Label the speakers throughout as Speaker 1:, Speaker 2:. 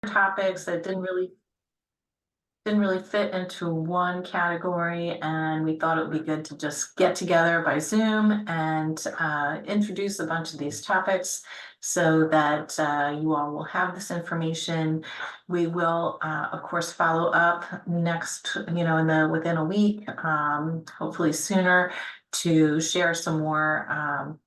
Speaker 1: topics that didn't really fit into one category, and we thought it would be good to just get together by Zoom and introduce a bunch of these topics so that you all will have this information. We will, of course, follow up next, within a week, hopefully sooner, to share some more.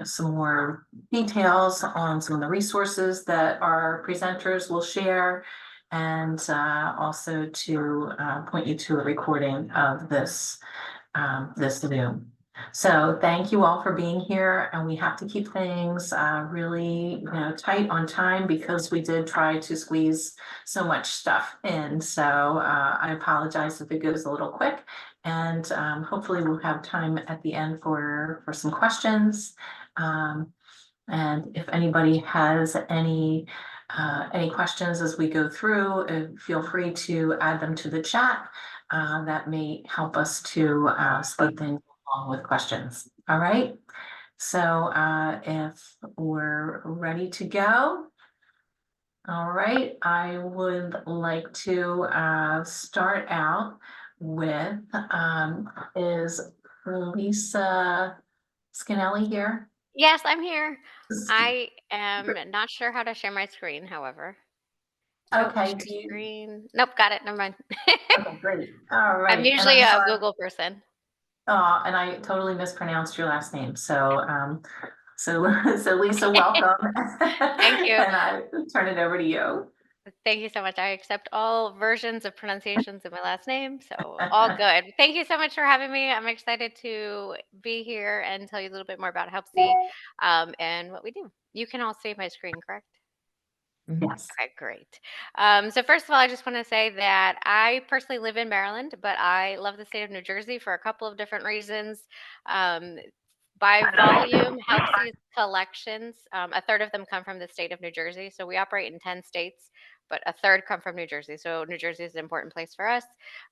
Speaker 1: Some more details on some of the resources that our presenters will share, and also to point you to a recording of this Zoom. So thank you all for being here, and we have to keep things really tight on time because we did try to squeeze so much stuff in. So I apologize if it goes a little quick, and hopefully we'll have time at the end for some questions. Um, and if anybody has any questions as we go through, feel free to add them to the chat. That may help us to speed things along with questions. All right. So if we're ready to go, all right, I would like to start out with is Lisa Sciannella here?
Speaker 2: Yes, I'm here. I am not sure how to share my screen, however. Oh,
Speaker 1: Okay,
Speaker 2: share screen. Nope, got it. Never mind.
Speaker 1: okay, great. All
Speaker 2: I'm
Speaker 1: right. And
Speaker 2: usually
Speaker 1: I'm
Speaker 2: a
Speaker 1: sorry.
Speaker 2: Google person.
Speaker 1: And I totally mispronounced your last name. So Lisa, welcome.
Speaker 2: Thank you.
Speaker 1: And I turn it over to you.
Speaker 2: Thank you so much. I accept all versions of pronunciations of my last name, so all good. Thank you so much for having me. I'm excited to be here and tell you a little bit more about Helpsy and what we do. You can all see my screen, correct?
Speaker 1: Yes.
Speaker 2: Okay, great. So first of all, I just want to say that I personally live in Maryland, but I love the state of New Jersey for a couple of different reasons. Um, by volume, Helpsy's collections, a third of them come from the state of New Jersey. So we operate in 10 states, but a third come from New Jersey. So New Jersey is an important place for us.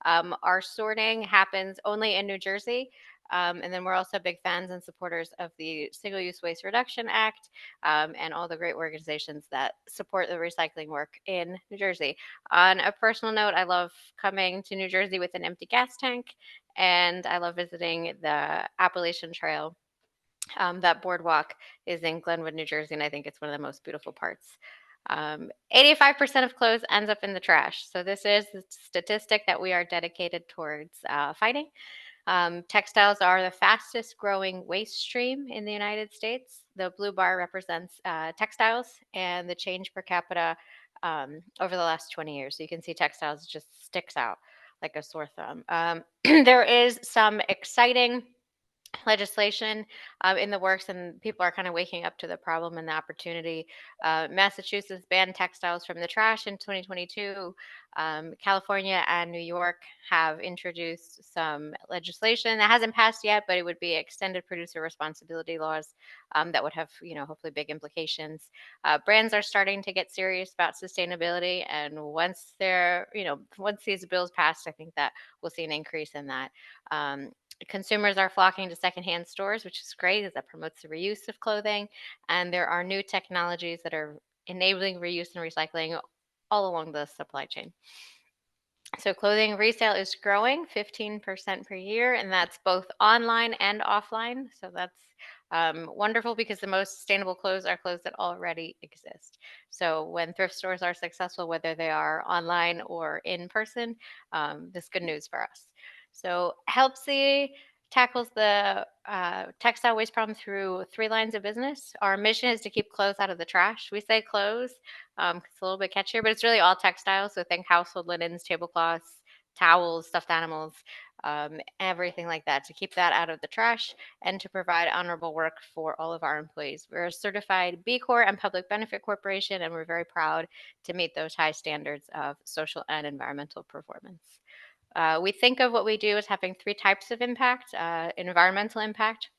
Speaker 2: Our sorting happens only in New Jersey. And then we're also big fans and supporters of the Single Use Waste Reduction Act and all the great organizations that support the recycling work in New Jersey. On a personal note, I love coming to New Jersey with an empty gas tank, and I love visiting the Appalachian Trail. That boardwalk is in Glenwood, New Jersey, and I think it's one of the most beautiful parts. 85% of clothes ends up in the trash. So this is the statistic that we are dedicated towards fighting. Textiles are the fastest growing waste stream in the United States. The blue bar represents textiles and the change per capita over the last 20 years. So you can see textiles just sticks out like a sore thumb. There is some exciting legislation in the works, and people are kind of waking up to the problem and the opportunity. Massachusetts banned textiles from the trash in 2022. California and New York have introduced some legislation that hasn't passed yet, but it would be extended producer responsibility laws that would have, hopefully big implications. Brands are starting to get serious about sustainability, and once these bills pass, I think that we'll see an increase in that. Consumers are flocking to secondhand stores, which is great as that promotes the reuse of clothing. And there are new technologies that are enabling reuse and recycling all along the supply chain. So clothing resale is growing 15% per year, and that's both online and offline. So that's wonderful because the most sustainable clothes are clothes that already exist. So when thrift stores are successful, whether they are online or in person, this is good news for us. So Helpsy tackles the textile waste problem through 3 lines of business. Our mission is to keep clothes out of the trash. We say clothes it's a little bit catchier, but it's really all textiles. So think household linens, tablecloths, towels, stuffed animals, everything like that to keep that out of the trash and to provide honorable work for all of our employees. We're a certified B Corp and public benefit corporation, and we're very proud to meet those high standards of social and environmental performance. We think of what we do as having 3 types of impact: environmental impact,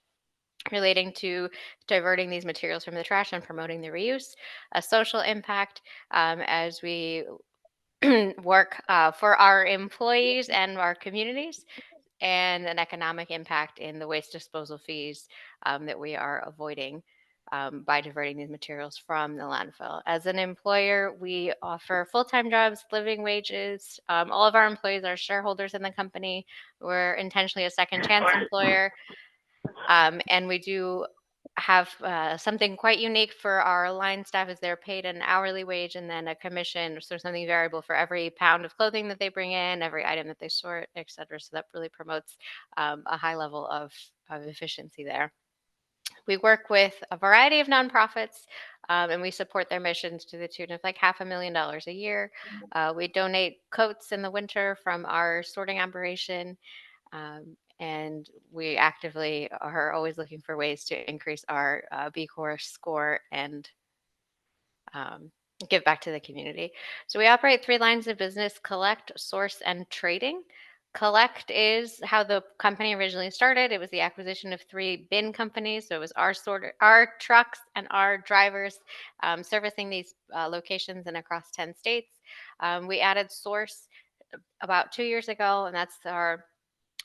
Speaker 2: relating to diverting these materials from the trash and promoting the reuse, a social impact as we work for our employees and our communities, and an economic impact in the waste disposal fees that we are avoiding. by diverting these materials from the landfill. As an employer, we offer full-time jobs, living wages. All of our employees are shareholders in the company. We're intentionally a second chance employer. And we do have something quite unique for our line staff is they're paid an hourly wage and then a commission, so something variable for every pound of clothing that they bring in, every item that they sort, et cetera. So that really promotes a high level of efficiency there. We work with a variety of nonprofits, and we support their missions to the tune of like $500,000 a year. We donate coats in the winter from our sorting operation, and we actively are always looking for ways to increase our B Corps score and um, give back to the community. So we operate 3 lines of business: collect, source, and trading. Collect is how the company originally started. It was the acquisition of 3 bin companies. So it was our trucks and our drivers servicing these locations in across 10 states. We added source about 2 years ago, and that's our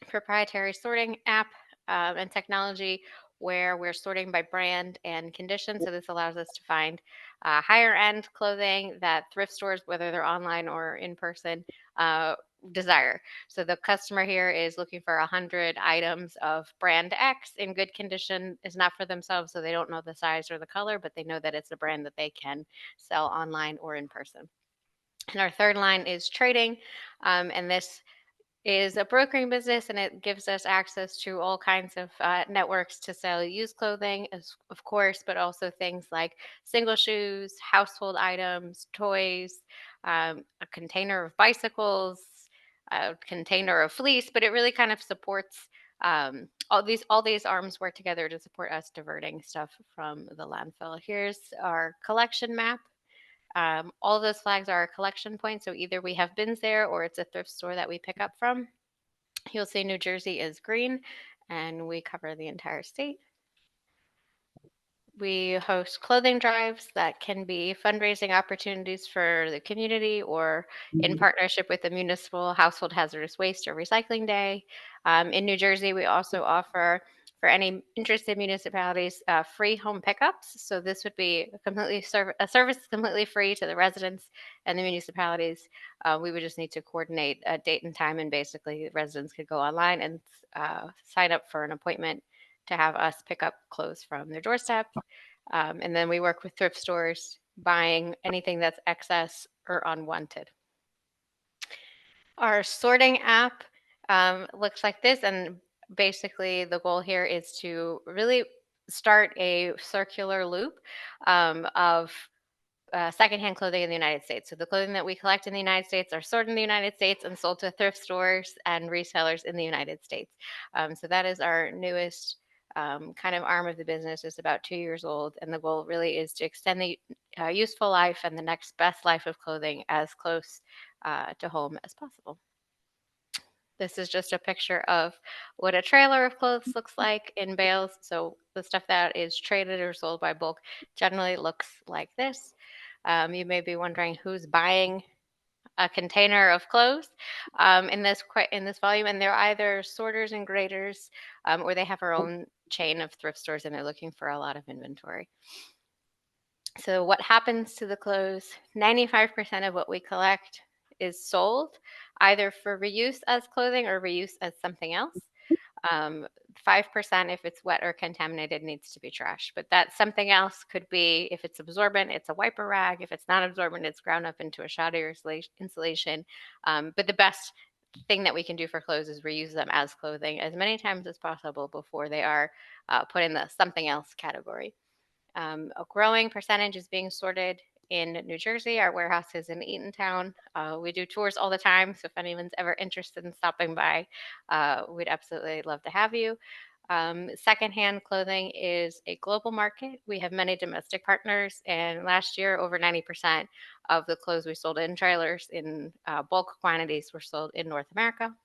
Speaker 2: proprietary sorting app and technology where we're sorting by brand and condition. So this allows us to find higher end clothing that thrift stores, whether they're online or in person, desire. So the customer here is looking for 100 items of brand X in good condition, is not for themselves, so they don't know the size or the color, but they know that it's a brand that they can sell online or in person. And our third line is trading, and this is a brokering business, and it gives us access to all kinds of networks to sell used clothing, of course, but also things like single shoes, household items, toys, a container of bicycles, a container of fleece. But it really kind of supports all these arms work together to support us diverting stuff from the landfill. Here's our collection map. All of those flags are a collection point, so either we have bins there or it's a thrift store that we pick up from. You'll see New Jersey is green, and we cover the entire state. We host clothing drives that can be fundraising opportunities for the community or in partnership with the municipal household hazardous waste or recycling day. In New Jersey, we also offer for any interested municipalities free home pickups. So this would be a service completely free to the residents and the municipalities. We would just need to coordinate a date and time, and basically residents could go online and sign up for an appointment to have us pick up clothes from their doorstep. And then we work with thrift stores buying anything that's excess or unwanted. Our sorting app looks like this, and basically the goal here is to really start a circular loop of secondhand clothing in the United States. So the clothing that we collect in the United States are sorted in the United States and sold to thrift stores and resellers in the United States. So that is our newest kind of arm of the business. Is about 2 years old, and the goal really is to extend the useful life and the next best life of clothing as close to home as possible. This is just a picture of what a trailer of clothes looks like in bales. So the stuff that is traded or sold by bulk generally looks like this. You may be wondering who's buying a container of clothes in this volume, and they're either sorters and graders, or they have our own chain of thrift stores, and they're looking for a lot of inventory. So what happens to the clothes? 95% of what we collect is sold either for reuse as clothing or reuse as something else. 5%, if it's wet or contaminated, needs to be trashed. But that something else could be, if it's absorbent, it's a wiper rag. If it's not absorbent, it's ground up into a shoddy or insulation. But the best thing that we can do for clothes is reuse them as clothing as many times as possible before they are put in the something else category. A growing percentage is being sorted in New Jersey. Our warehouse is in Eatontown. We do tours all the time, so if anyone's ever interested in stopping by, we'd absolutely love to have you. Secondhand clothing is a global market. We have many domestic partners, and last year, over 90% of the clothes we sold in trailers in bulk quantities were sold in North America.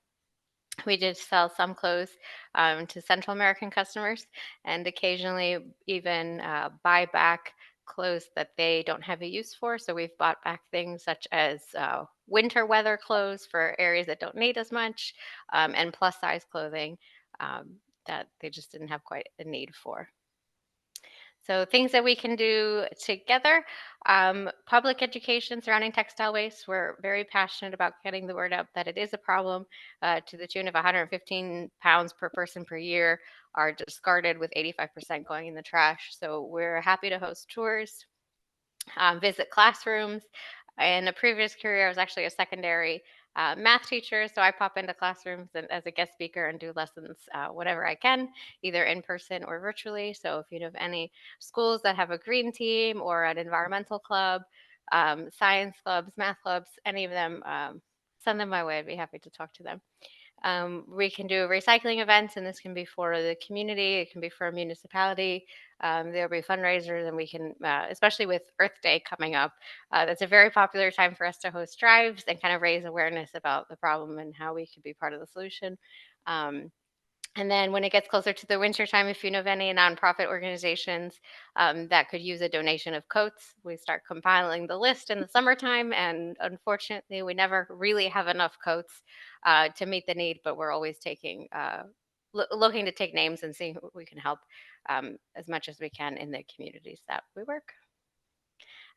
Speaker 2: We did sell some clothes to Central American customers, and occasionally even buy back clothes that they don't have a use for. So we've bought back things such as winter weather clothes for areas that don't need as much, and plus size clothing that they just didn't have quite a need for. So things that we can do together, public education surrounding textile waste. We're very passionate about getting the word out that it is a problem, to the tune of 115 pounds per person per year are discarded, with 85% going in the trash. So we're happy to host tours, visit classrooms. In a previous career, I was actually a secondary math teacher, so I pop into classrooms as a guest speaker and do lessons whenever I can, either in person or virtually. So if you know of any schools that have a green team or an environmental club, science clubs, math clubs, any of them, send them my way. I'd be happy to talk to them. We can do recycling events, and this can be for the community, it can be for a municipality. There'll be fundraisers, and we can, especially with Earth Day coming up, that's a very popular time for us to host drives and kind of raise awareness about the problem and how we could be part of the solution. Um, and then when it gets closer to the winter time, if you know of any nonprofit organizations that could use a donation of coats, we start compiling the list in the summertime. And unfortunately, we never really have enough coats to meet the need, but we're always looking to take names and see who we can help as much as we can in the communities that we work.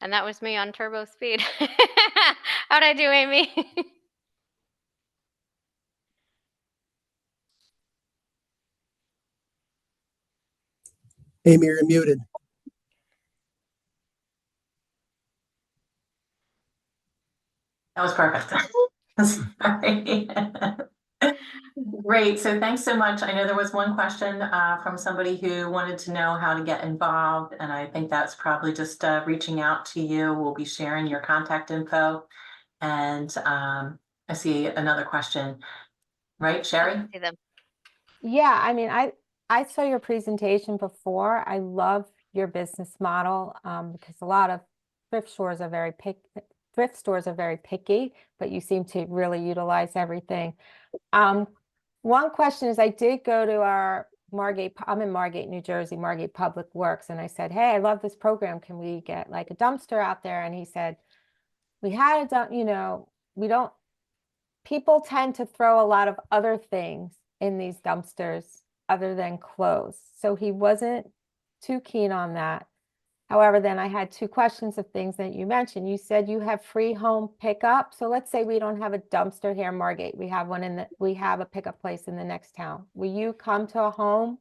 Speaker 2: And that was me on turbo speed. How'd I do, Amy?
Speaker 3: Amy, you're muted.
Speaker 1: That was perfect. Sorry. Great, so thanks so much. I know there was one question from somebody who wanted to know how to get involved, and I think that's probably just reaching out to you. We'll be sharing your contact info. And I see another question, right, Sherry?
Speaker 2: See them.
Speaker 4: Yeah, I mean, I saw your presentation before. I love your business model because a lot of thrift stores are very picky, but you seem to really utilize everything. One question is, I did go to our Margate, I'm in Margate, New Jersey, Margate Public Works, and I said, hey, I love this program. Can we get like a dumpster out there? And he said, we had a dump, we don't, people tend to throw a lot of other things in these dumpsters other than clothes. So he wasn't too keen on that. However, then I had two questions of things that you mentioned. You said you have free home pickup. So let's say we don't have a dumpster here in Margate. We have we have a pickup place in the next town. Will you come to a home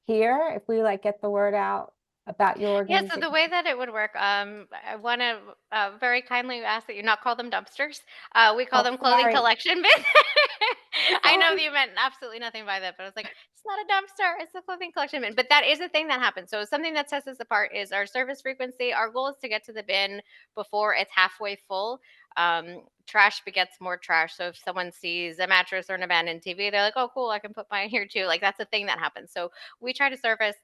Speaker 4: here if we like get the word out about your
Speaker 2: Yeah,
Speaker 4: organization?
Speaker 2: so the way that it would work, I want to very kindly ask that you not call them dumpsters. We call them clothing
Speaker 4: sorry.
Speaker 2: collection bins. I know
Speaker 4: Sorry.
Speaker 2: that you meant absolutely nothing by that, but I was like, it's not a dumpster, it's a clothing collection bin. But that is a thing that happens. So something that sets us apart is our service frequency. Our goal is to get to the bin before it's halfway full. Trash begets more trash. So if someone sees a mattress or an abandoned TV, they're like, oh, cool, I can put mine here too. Like that's a thing that happens. So we try to service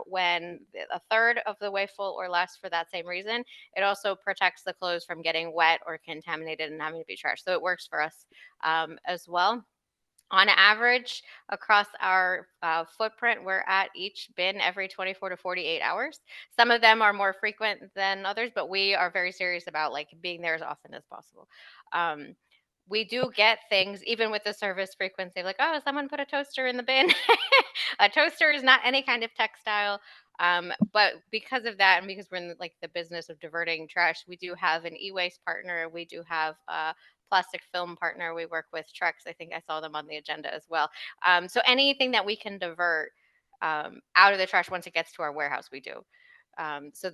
Speaker 2: when a third of the way full or less for that same reason. It also protects the clothes from getting wet or contaminated and having to be trashed. So it works for us as well. On average, across our footprint, we're at each bin every 24 to 48 hours. Some of them are more frequent than others, but we are very serious about like being there as often as possible. Um, we do get things even with the service frequency, like, oh, someone put a toaster in the bin. A toaster is not any kind of textile. But because of that, and because we're in like the business of diverting trash, we do have an e-waste partner. We do have plastic film partner. We work with Trex. I think I saw them on the agenda as well. So anything that we can divert out of the trash once it gets to our warehouse, we do. So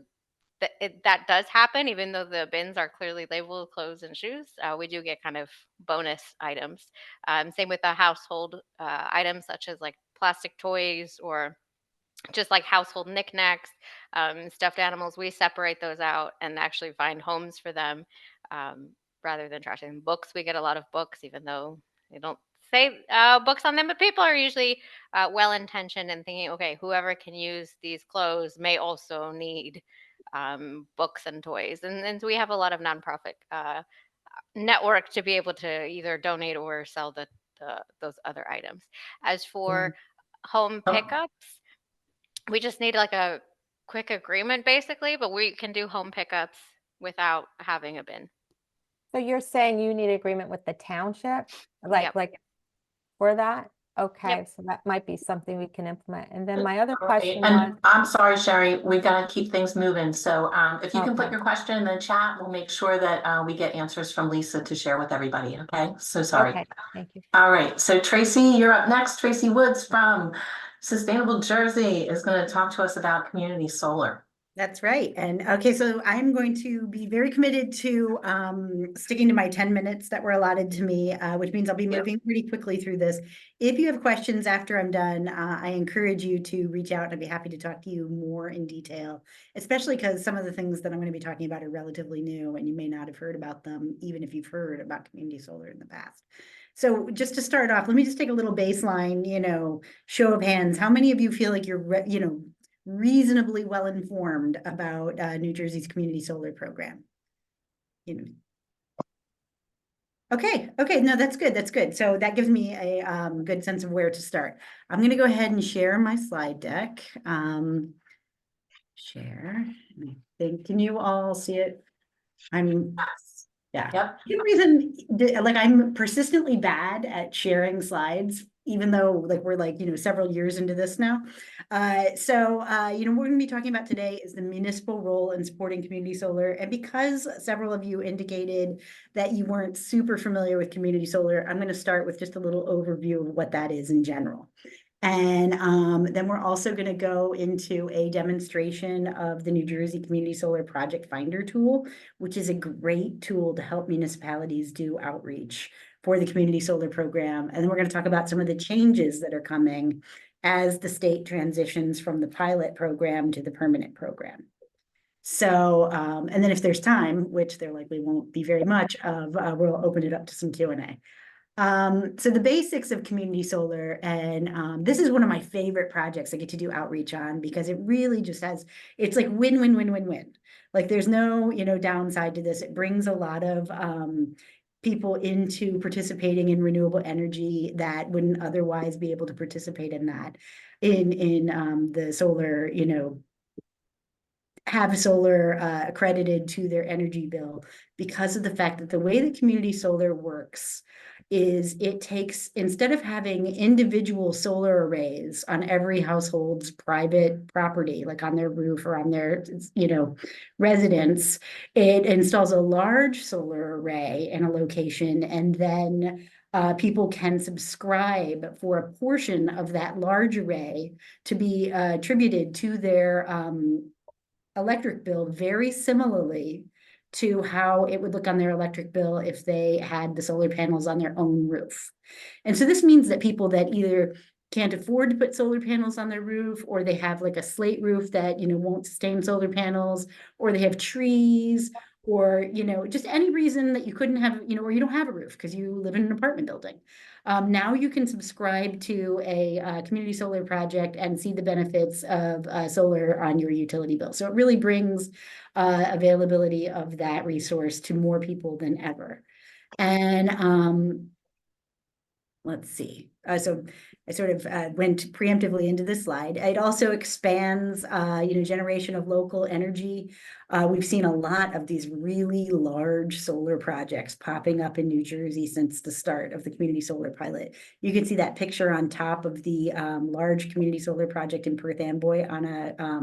Speaker 2: that does happen, even though the bins are clearly labeled clothes and shoes. We do get kind of bonus items. Same with the household items, such as like plastic toys or just like household knickknacks, stuffed animals. We separate those out and actually find homes for them um, rather than trashing. Books, we get a lot of books, even though they don't say books on them, but people are usually well intentioned and thinking, okay, whoever can use these clothes may also need books and toys. And so we have a lot of nonprofit network to be able to either donate or sell those other items. As for home pickups, we just need like a quick agreement basically, but we can do home pickups without having a bin.
Speaker 4: So you're saying you need agreement with the township,
Speaker 2: Yep.
Speaker 4: like for that? Okay, so that might be something we can implement. And then my other
Speaker 1: Right,
Speaker 4: question was,
Speaker 1: and I'm sorry, Sherry, we gotta keep things moving, so if you can put
Speaker 4: Okay.
Speaker 1: your question in the chat, we'll make sure that we get answers from Lisa to share with everybody, okay? So sorry.
Speaker 4: okay, thank you.
Speaker 1: All right, so Tracy, you're up next. Tracy Woods from Sustainable Jersey is gonna talk to us about community solar.
Speaker 3: That's right. And okay, so I'm going to be very committed to sticking to my 10 minutes that were allotted to me, which means I'll be moving pretty quickly through this. If you have questions after I'm done, I encourage you to reach out and I'd be happy to talk to you more in detail, especially because some of the things that I'm going to be talking about are relatively new and you may not have heard about them, even if you've heard about community solar in the past. So just to start off, let me just take a little baseline, show of hands. How many of you feel like you're, reasonably well informed about New Jersey's community solar program? Okay, no, that's good. That's good. So that gives me a good sense of where to start. I'm going to go ahead and share my slide deck. Share. I think, can you all see it? Yeah.
Speaker 1: Yep.
Speaker 3: For some reason, like I'm persistently bad at sharing slides, even though we're several years into this now. What we're going to be talking about today is the municipal role in supporting community solar. And because several of you indicated that you weren't super familiar with community solar, I'm going to start with just a little overview of what that is in general. And then we're also going to go into a demonstration of the New Jersey Community Solar Project Finder tool, which is a great tool to help municipalities do outreach for the community solar program. And then we're going to talk about some of the changes that are coming as the state transitions from the pilot program to the permanent program. So, and then if there's time, which there likely won't be very much of, we'll open it up to some Q&A. So the basics of community solar, and this is one of my favorite projects I get to do outreach on because it really just it's like win, win, win, win, win. Like there's no, downside to this. It brings a lot of people into participating in renewable energy that wouldn't otherwise be able to participate in that, in the solar, have solar accredited to their energy bill because of the fact that the way that community solar works is it takes, instead of having individual solar arrays on every household's private property, like on their roof or on their, residence, it installs a large solar array in a location, and then people can subscribe for a portion of that large array to be attributed to their electric bill very similarly to how it would look on their electric bill if they had the solar panels on their own roof. And so this means that people that either can't afford to put solar panels on their roof, or they have like a slate roof that, won't sustain solar panels, or they have trees, or, just any reason that you couldn't have, or you don't have a roof because you live in an apartment building. Now you can subscribe to a community solar project and see the benefits of solar on your utility bill. So it really brings availability of that resource to more people than ever. And let's see. So I sort of went preemptively into this slide. It also expands, generation of local energy. We've seen a lot of these really large solar projects popping up in New Jersey since the start of the community solar pilot. You can see that picture on top of the large community solar project in Perth Amboy on a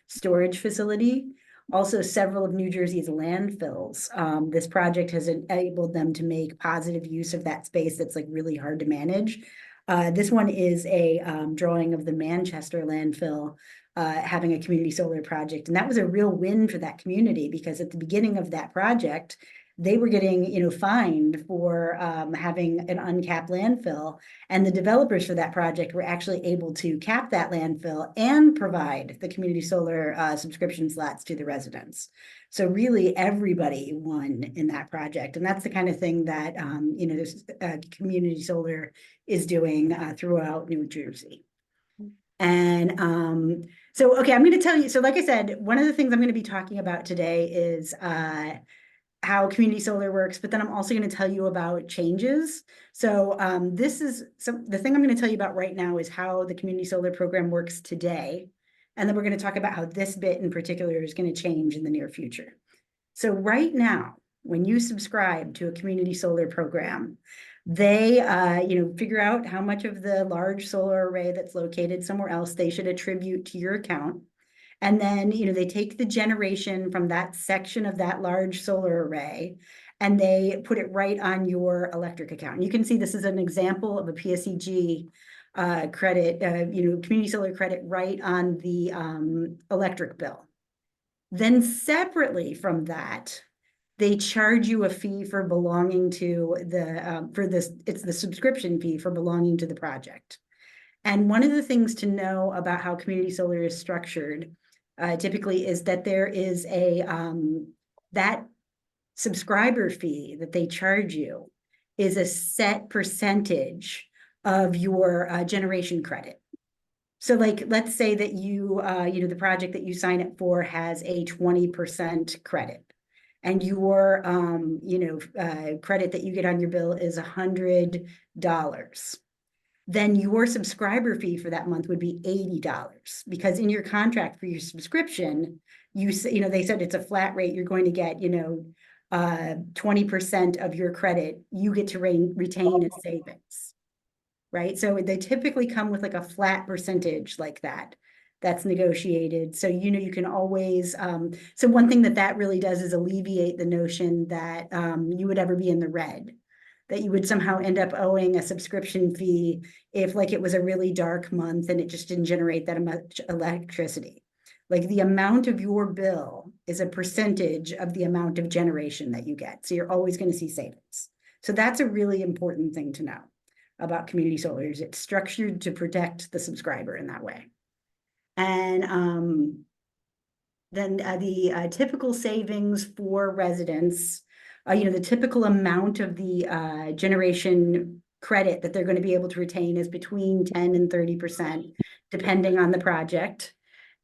Speaker 3: storage facility. Also, several of New Jersey's landfills. This project has enabled them to make positive use of that space that's like really hard to manage. This one is a drawing of the Manchester landfill having a community solar project. And that was a real win for that community because at the beginning of that project, they were getting, fined for having an uncapped landfill. And the developers for that project were actually able to cap that landfill and provide the community solar subscription slots to the residents. So really everybody won in that project. And that's the kind of thing that, this community solar is doing throughout New Jersey. And okay, I'm going to tell you, so like I said, one of the things I'm going to be talking about today is how community solar works, but then I'm also going to tell you about changes. So the thing I'm going to tell you about right now is how the community solar program works today. And then we're going to talk about how this bit in particular is going to change in the near future. So right now, when you subscribe to a community solar program, they, figure out how much of the large solar array that's located somewhere else they should attribute to your account. And then, they take the generation from that section of that large solar array and they put it right on your electric account. And you can see this is an example of a PSEG credit, community solar credit right on the electric bill. Then separately from that, they charge you a fee for belonging to it's the subscription fee for belonging to the project. And one of the things to know about how community solar is structured typically is that there is that subscriber fee that they charge you is a set percentage of your generation credit. So like, let's say that the project that you sign up for has a 20% credit and your, credit that you get on your bill is $100. Then your subscriber fee for that month would be $80 because in your contract for your subscription, they said it's a flat rate. You're going to get, 20% of your credit, you get to retain as savings, right? So they typically come with like a flat percentage like that. That's negotiated. So, you can always, so one thing that really does is alleviate the notion that you would ever be in the red, that you would somehow end up owing a subscription fee if like it was a really dark month and it just didn't generate that much electricity. Like the amount of your bill is a percentage of the amount of generation that you get. So you're always going to see savings. So that's a really important thing to know about community solar. It's structured to protect the subscriber in that way. And then the typical savings for residents, the typical amount of the generation credit that they're going to be able to retain is between 10 and 30%, depending on the project.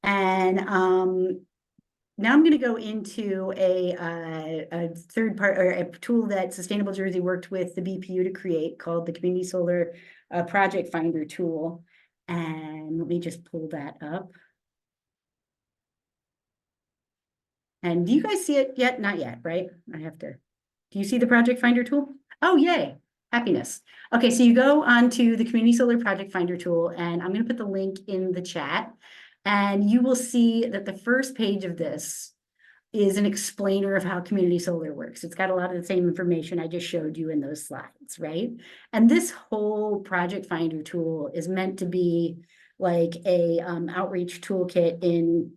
Speaker 3: And now I'm going to go into a third part or a tool that Sustainable Jersey worked with the BPU to create called the Community Solar Project Finder tool. And let me just pull that up. And do you guys see it yet? Not yet, right? Do you see the Project Finder tool? Oh, yay, happiness. Okay, so you go onto the Community Solar Project Finder tool, and I'm gonna put the link in the chat, and you will see that the first page of this is an explainer of how community solar works. It's got a lot of the same information I just showed you in those slides, right? And this whole Project Finder tool is meant to be like a outreach toolkit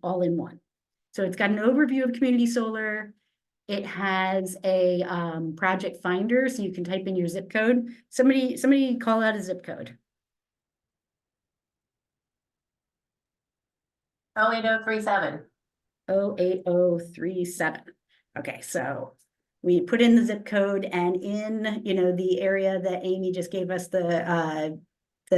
Speaker 3: all in one. So it's got an overview of community solar. It has a project finder, so you can type in your zip code. Somebody call out a zip code.
Speaker 1: 08037.
Speaker 3: 08037. Okay, so we put in the zip code, and in the area that Amy just gave us the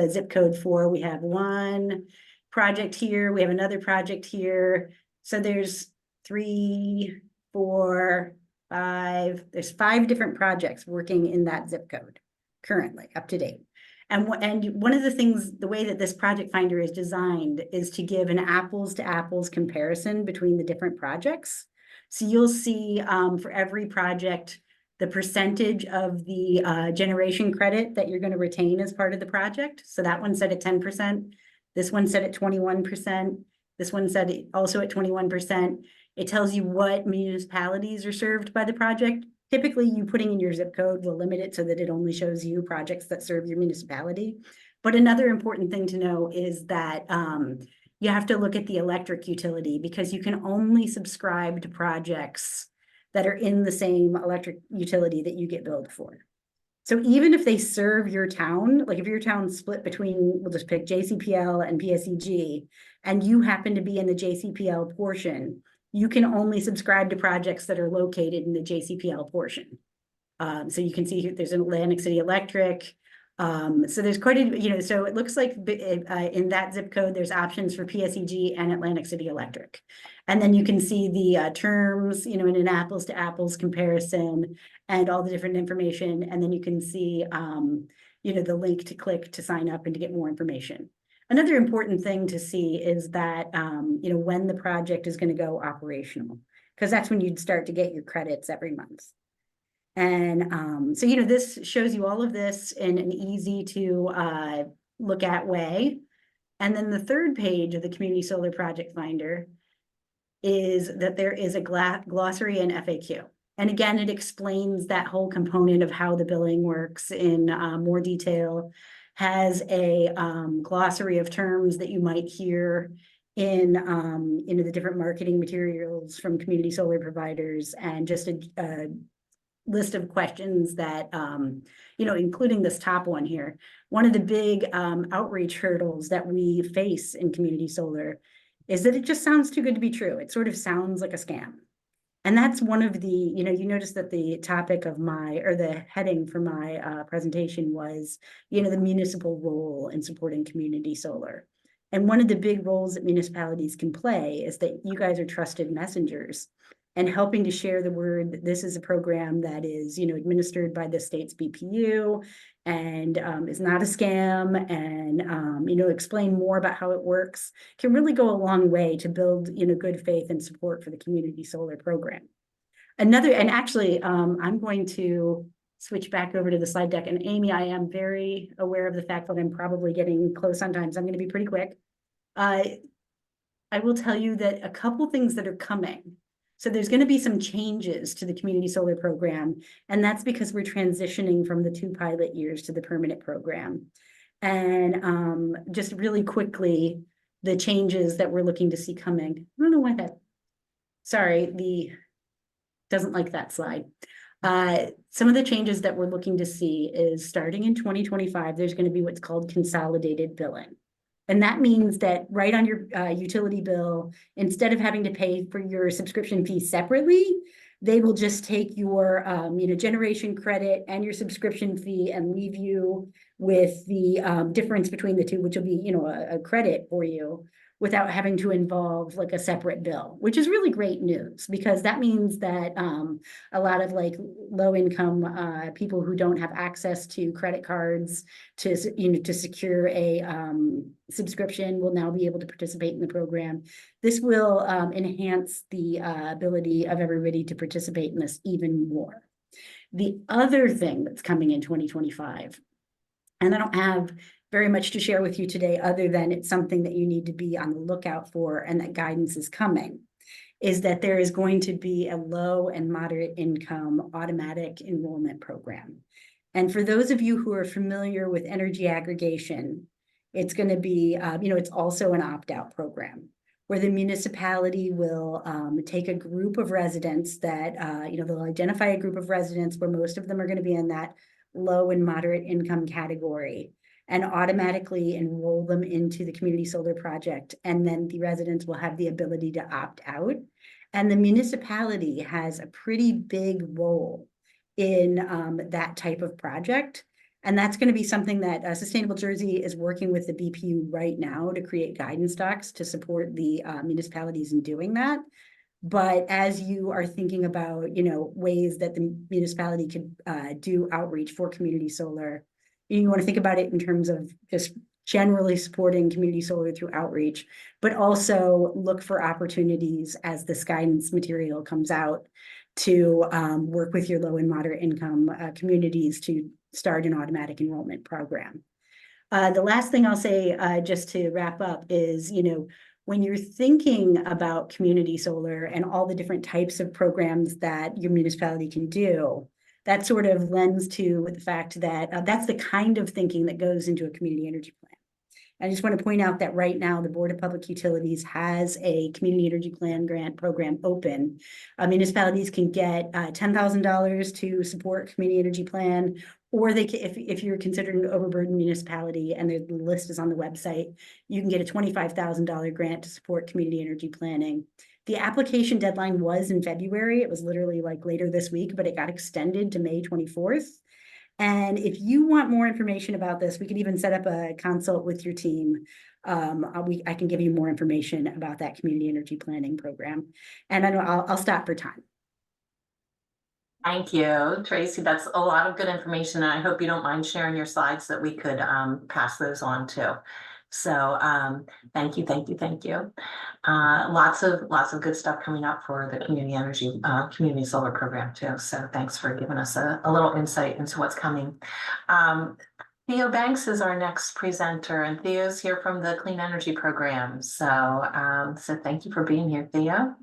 Speaker 3: zip code for, we have one project here, we have another project here. So there's 3, 4, 5, there's 5 different projects working in that zip code currently up to date. And one of the things, the way that this project finder is designed is to give an apples to apples comparison between the different projects. So you'll see for every project, the percentage of the generation credit that you're going to retain as part of the project. So that one's set at 10%. This one's set at 21%. This one said also at 21%. It tells you what municipalities are served by the project. Typically, you putting in your zip code will limit it so that it only shows you projects that serve your municipality. But another important thing to know is that you have to look at the electric utility, because you can only subscribe to projects that are in the same electric utility that you get billed for. So even if they serve your town, like if your town's split between, we'll just pick JCPL and PSEG, and you happen to be in the JCPL portion, you can only subscribe to projects that are located in the JCPL portion. So you can see there's an Atlantic City Electric. So there's quite a, so it looks like in that zip code, there's options for PSEG and Atlantic City Electric. And then you can see the terms, in an apples to apples comparison and all the different information. And then you can see, the link to click to sign up and to get more information. Another important thing to see is that, when the project is going to go operational, because that's when you'd start to get your credits every month. And so, this shows you all of this in an easy to look at way. And then the third page of the Community Solar Project Finder is that there is a glossary and FAQ. And again, it explains that whole component of how the billing works in more detail, has a glossary of terms that you might hear in the different marketing materials from community solar providers, and just a list of questions that, including this top one here. One of the big outreach hurdles that we face in community solar is that it just sounds too good to be true. It sort of sounds like a scam. And that's one of the, you notice that the topic of the heading for my presentation was, the municipal role in supporting community solar. And one of the big roles that municipalities can play is that you guys are trusted messengers and helping to share the word that this is a program that is, administered by the state's BPU and is not a scam, and, explain more about how it works, can really go a long way to build, good faith and support for the community solar program. And actually, I'm going to switch back over to the slide deck. And Amy, I am very aware of the fact that I'm probably getting close on time, so I'm going to be pretty quick. I will tell you that a couple things that are coming. So there's going to be some changes to the community solar program, and that's because we're transitioning from the 2 pilot years to the permanent program. And just really quickly, the changes that we're looking to see coming. I don't know why doesn't like that slide. Some of the changes that we're looking to see is starting in 2025, there's going to be what's called consolidated billing. And that means that right on your utility bill, instead of having to pay for your subscription fee separately, they will just take your generation credit and your subscription fee and leave you with the difference between the two, which will be a credit for you, without having to involve like a separate bill, which is really great news, because that means that a lot of like low income people who don't have access to credit cards to secure a subscription will now be able to participate in the program. This will enhance the ability of everybody to participate in this even more. The other thing that's coming in 2025, and I don't have very much to share with you today, other than it's something that you need to be on the lookout for, and that guidance is coming, is that there is going to be a low and moderate income automatic enrollment program. And for those of you who are familiar with energy aggregation, it's going to be, it's also an opt-out program where the municipality will take a group of residents that, they'll identify a group of residents where most of them are going to be in that low and moderate income category, and automatically enroll them into the community solar project. And then the residents will have the ability to opt out. And the municipality has a pretty big role in that type of project. And that's going to be something that Sustainable Jersey is working with the BPU right now to create guidance docs to support the municipalities in doing that. But as you are thinking about, ways that the municipality could do outreach for community solar, you want to think about it in terms of just generally supporting community solar through outreach, but also look for opportunities as this guidance material comes out to work with your low and moderate income communities to start an automatic enrollment program. The last thing I'll say, just to wrap up, is, when you're thinking about community solar and all the different types of programs that your municipality can do, that sort of lends to the fact that that's the kind of thinking that goes into a community energy plan. I just want to point out that right now, the Board of Public Utilities has a community energy plan grant program open. Municipalities can get $10,000 to support community energy plan, or they can, if you're considered an overburdened municipality, and the list is on the website, you can get a $25,000 grant to support community energy planning. The application deadline was in February. It was literally like later this week, but it got extended to May 24th. And if you want more information about this, we could even set up a consult with your team. I can give you more information about that community energy planning program. And I'll stop for time.
Speaker 1: Thank you, Tracy. That's a lot of good information. And I hope you don't mind sharing your slides so that we could pass those on too. So thank you, thank you, thank you. Lots of good stuff coming up for the community energy, community solar program too. So thanks for giving us a little insight into what's coming. Theo Banks is our next presenter, and Theo's here from the Clean Energy Program. So thank you for being here, Theo.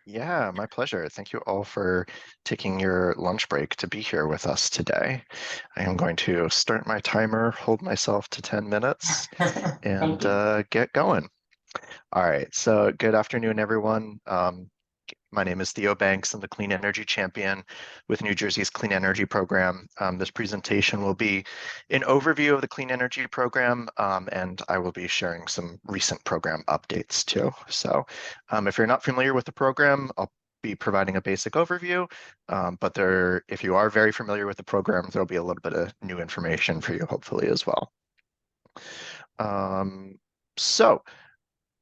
Speaker 5: Yeah, my pleasure. Thank you all for taking your lunch break to be here with us today. I am going to start my timer, hold myself to 10 minutes, and get going. All right, so good afternoon, everyone. My name is Theo Banks. I'm the Clean Energy Champion with New Jersey's Clean Energy Program. This presentation will be an overview of the Clean Energy Program, and I will be sharing some recent program updates too. So if you're not familiar with the program, I'll be providing a basic overview, but if you are very familiar with the program, there'll be a little bit of new information for you, hopefully, as well.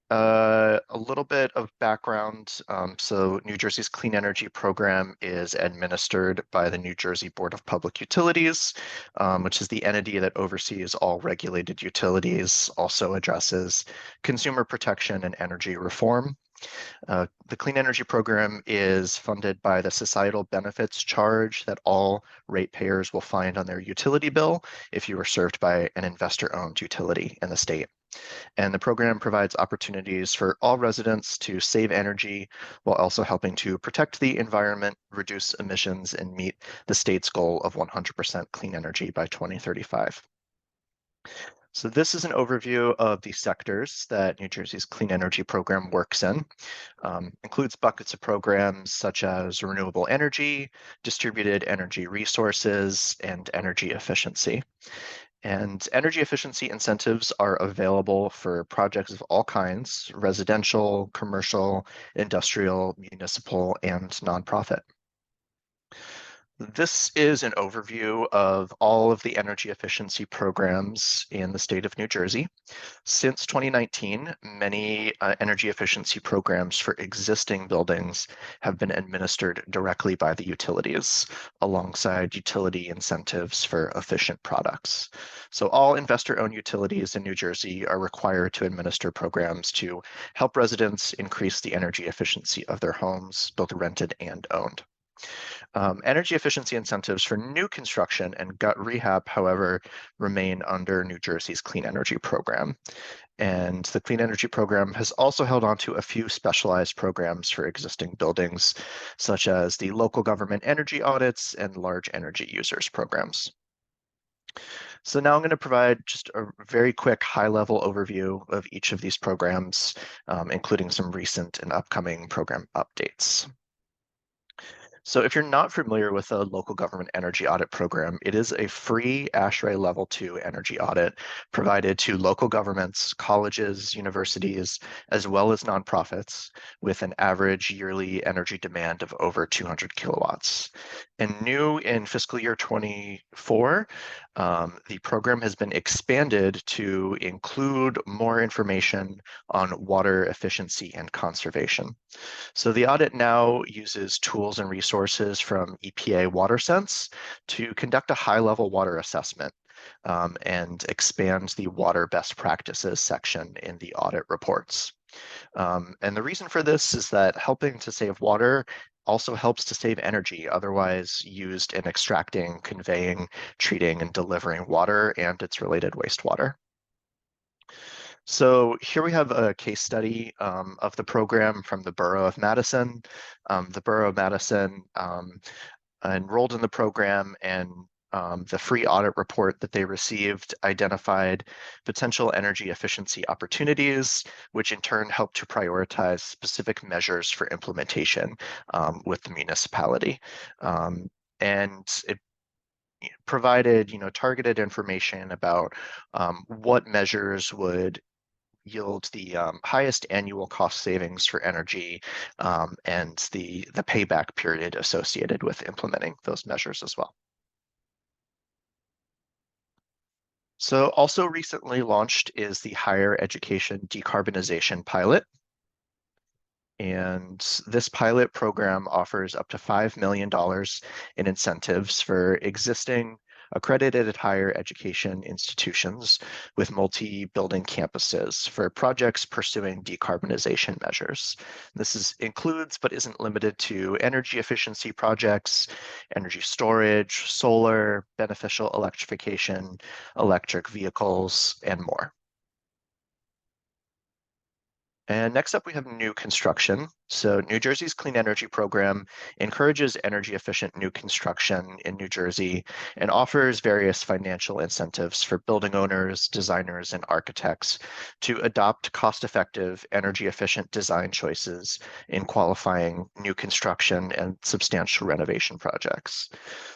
Speaker 5: A little bit of background. So New Jersey's Clean Energy Program is administered by the New Jersey Board of Public Utilities, which is the entity that oversees all regulated utilities, also addresses consumer protection and energy reform. The Clean Energy Program is funded by the societal benefits charge that all ratepayers will find on their utility bill if you are served by an investor-owned utility in the state. And the program provides opportunities for all residents to save energy while also helping to protect the environment, reduce emissions, and meet the state's goal of 100% clean energy by 2035. So this is an overview of the sectors that New Jersey's Clean Energy Program works in. Includes buckets of programs such as renewable energy, distributed energy resources, and energy efficiency. And energy efficiency incentives are available for projects of all kinds: residential, commercial, industrial, municipal, and nonprofit. This is an overview of all of the energy efficiency programs in the state of New Jersey. Since 2019, many energy efficiency programs for existing buildings have been administered directly by the utilities, alongside utility incentives for efficient products. So all investor-owned utilities in New Jersey are required to administer programs to help residents increase the energy efficiency of their homes, both rented and owned. Energy efficiency incentives for new construction and gut rehab, however, remain under New Jersey's Clean Energy Program. And the Clean Energy Program has also held on to a few specialized programs for existing buildings, such as the local government energy audits and large energy users programs. So now I'm going to provide just a very quick high-level overview of each of these programs, including some recent and upcoming program updates. So if you're not familiar with a local government energy audit program, it is a free ASHRAE Level 2 energy audit provided to local governments, colleges, universities, as well as nonprofits with an average yearly energy demand of over 200 kilowatts. And new in fiscal year 24, the program has been expanded to include more information on water efficiency and conservation. So the audit now uses tools and resources from EPA WaterSense to conduct a high-level water assessment and expand the water best practices section in the audit reports. And the reason for this is that helping to save water also helps to save energy otherwise used in extracting, conveying, treating, and delivering water and its related wastewater. So here we have a case study of the program from the Borough of Madison. The Borough of Madison enrolled in the program, and the free audit report that they received identified potential energy efficiency opportunities, which in turn helped to prioritize specific measures for implementation with the municipality. And it provided, targeted information about what measures would yield the highest annual cost savings for energy and the payback period associated with implementing those measures as well. So also recently launched is the Higher Education Decarbonization Pilot. And this pilot program offers up to $5 million in incentives for existing accredited higher education institutions with multi-building campuses for projects pursuing decarbonization measures. Includes but isn't limited to energy efficiency projects, energy storage, solar, beneficial electrification, electric vehicles, and more. And next up, we have new construction. So New Jersey's clean energy program encourages energy efficient new construction in New Jersey and offers various financial incentives for building owners, designers, and architects to adopt cost-effective, energy efficient design choices in qualifying new construction and substantial renovation projects.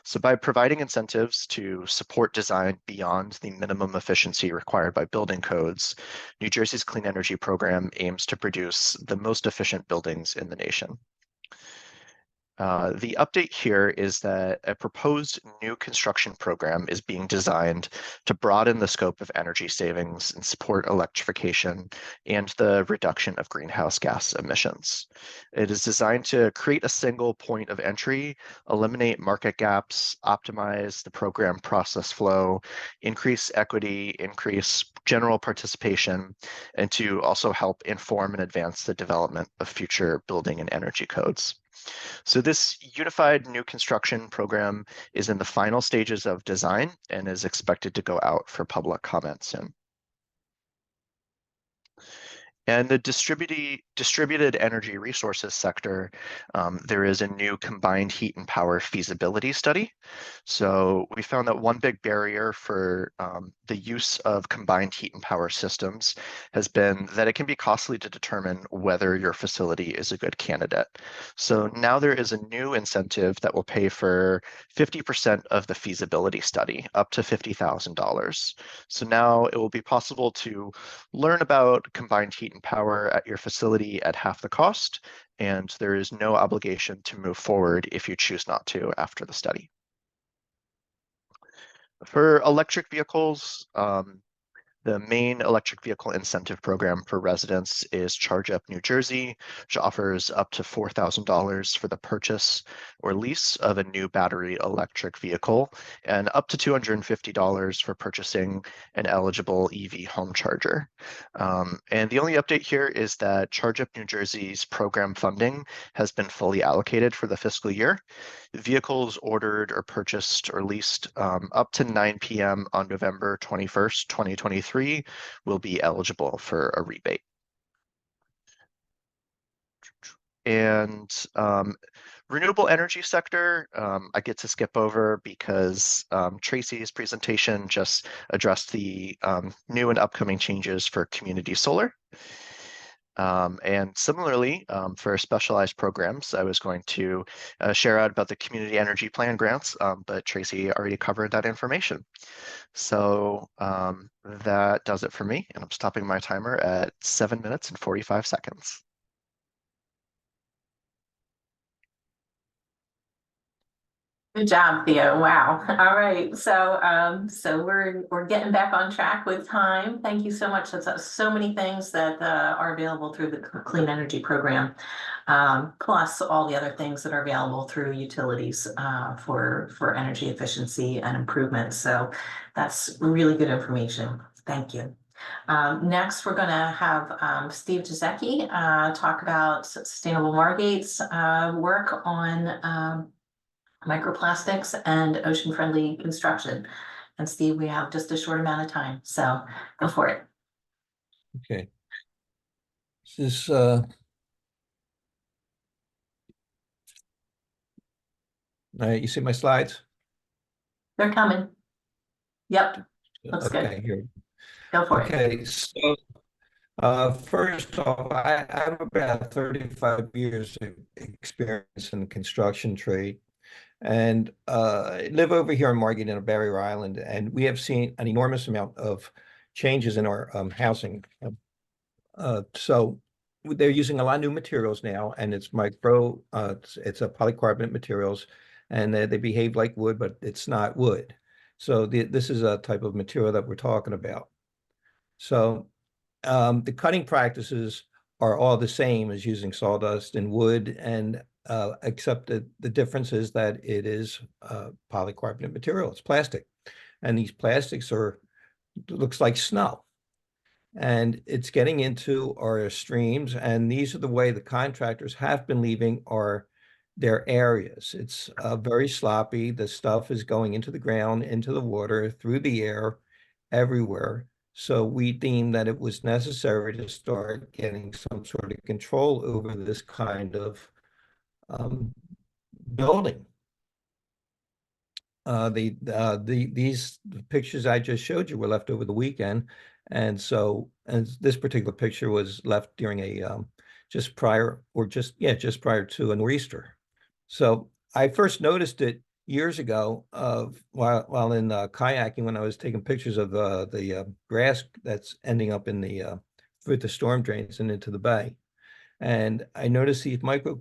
Speaker 5: So by providing incentives to support design beyond the minimum efficiency required by building codes, New Jersey's clean energy program aims to produce the most efficient buildings in the nation. The update here is that a proposed new construction program is being designed to broaden the scope of energy savings and support electrification and the reduction of greenhouse gas emissions. It is designed to create a single point of entry, eliminate market gaps, optimize the program process flow, increase equity, increase general participation, and to also help inform and advance the development of future building and energy codes. So this unified new construction program is in the final stages of design and is expected to go out for public comment soon. And the distributed energy resources sector, there is a new combined heat and power feasibility study. So we found that one big barrier for the use of combined heat and power systems has been that it can be costly to determine whether your facility is a good candidate. So now there is a new incentive that will pay for 50% of the feasibility study, up to $50,000. So now it will be possible to learn about combined heat and power at your facility at half the cost, and there is no obligation to move forward if you choose not to after the study. For electric vehicles, the main electric vehicle incentive program for residents is Charge Up New Jersey, which offers up to $4,000 for the purchase or lease of a new battery electric vehicle and up to $250 for purchasing an eligible EV home charger. And the only update here is that Charge Up New Jersey's program funding has been fully allocated for the fiscal year. Vehicles ordered or purchased or leased up to 9 p.m. on November 21st, 2023 will be eligible for a rebate. And renewable energy sector, I get to skip over because Tracy's presentation just addressed the new and upcoming changes for community solar. And similarly, for specialized programs, I was going to share out about the community energy plan grants, but Tracy already covered that information. So that does it for me, and I'm stopping my timer at 7 minutes and 45 seconds.
Speaker 1: Good job, Theo. Wow. All right. So we're getting back on track with time. Thank you so much. That's so many things that are available through the Clean Energy Program, plus all the other things that are available through utilities for energy efficiency and improvement. So that's really good information. Thank you. Next, we're going to have Steve Jasiecki talk about Sustainable Margate's work on microplastics and ocean-friendly construction. And Steve, we have just a short amount of time, so go for it.
Speaker 6: Okay. This is you see my slides?
Speaker 1: They're coming. Yep, looks
Speaker 6: Okay,
Speaker 1: good.
Speaker 6: here.
Speaker 1: Go for it.
Speaker 6: Okay, so first off, I have about 35 years of experience in the construction trade. And I live over here in Margate in a barrier island, and we have seen an enormous amount of changes in our housing. So they're using a lot of new materials now, and it's it's a polycarbonate materials, and they behave like wood, but it's not wood. So this is a type of material that we're talking about. So the cutting practices are all the same as using sawdust and wood, and except that the difference is that it is polycarbonate material. It's plastic. And these plastics looks like snow. And it's getting into our streams. And these are the way the contractors have been leaving their areas. It's very sloppy. The stuff is going into the ground, into the water, through the air, everywhere. So we deemed that it was necessary to start getting some sort of control over this kind of building. These pictures I just showed you were left over the weekend, and this particular picture was left during a just prior to a nor'easter. So I first noticed it years ago while in kayaking, when I was taking pictures of the grass that's ending up in with the storm drains and into the bay. And I noticed these micro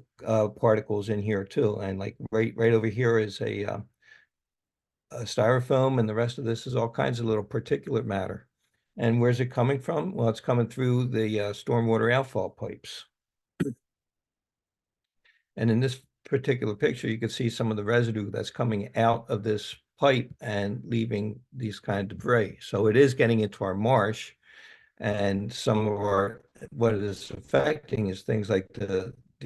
Speaker 6: particles in here too. And like right over here is a styrofoam, and the rest of this is all kinds of little particulate matter. And where's it coming from? Well, it's coming through the stormwater outfall pipes. And in this particular picture, you can see some of the residue that's coming out of this pipe and leaving these kind of debris. So it is getting into our marsh, and what it is affecting is things like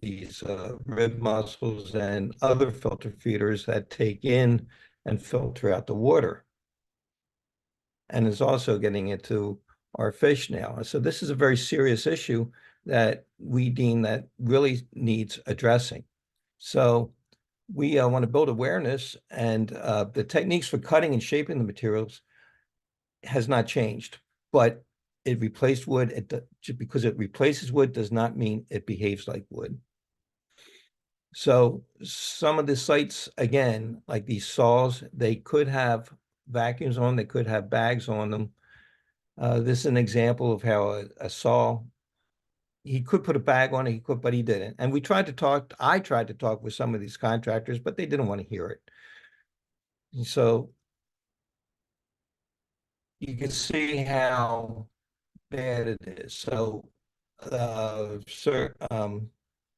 Speaker 6: these rib mussels and other filter feeders that take in and filter out the water. And it's also getting into our fish now. So this is a very serious issue that we deem that really needs addressing. So we want to build awareness, and the techniques for cutting and shaping the materials has not changed, but it replaced wood. Because it replaces wood does not mean it behaves like wood. So some of the sites, again, like these saws, they could have vacuums on, they could have bags on them. This is an example of how a saw, he could put a bag on it, but he didn't. And I tried to talk with some of these contractors, but they didn't want to hear it. And so you can see how bad it is. So, the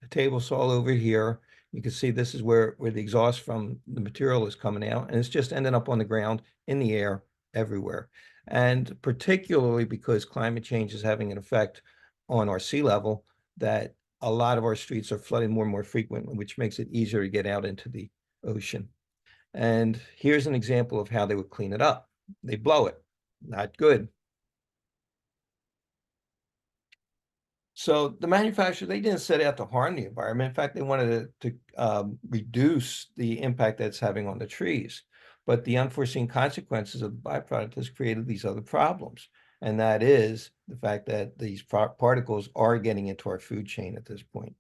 Speaker 6: table saw over here, you can see this is where the exhaust from the material is coming out, and it's just ending up on the ground, in the air, everywhere. And particularly because climate change is having an effect on our sea level, that a lot of our streets are flooding more and more frequently, which makes it easier to get out into the ocean. And here's an example of how they would clean it up. They blow it. Not good. So the manufacturer, they didn't set out to harm the environment. In fact, they wanted to reduce the impact that's having on the trees. But the unforeseen consequences of the byproduct has created these other problems. And that is the fact that these particles are getting into our food chain at this point.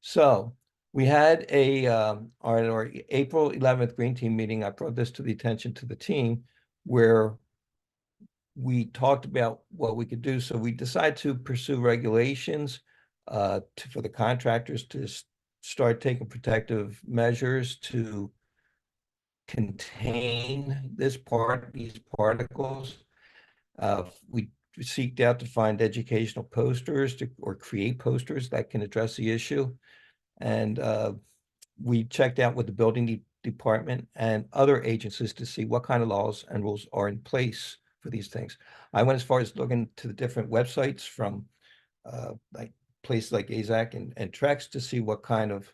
Speaker 6: So we had our April 11th Green Team meeting. I brought this to the attention to the team, where we talked about what we could do. So we decided to pursue regulations for the contractors to start taking protective measures to contain these particles. We seeked out to find educational posters or create posters that can address the issue. And we checked out with the building department and other agencies to see what kind of laws and rules are in place for these things. I went as far as looking to the different websites from like places like Jasiecki and Trex to see what kind of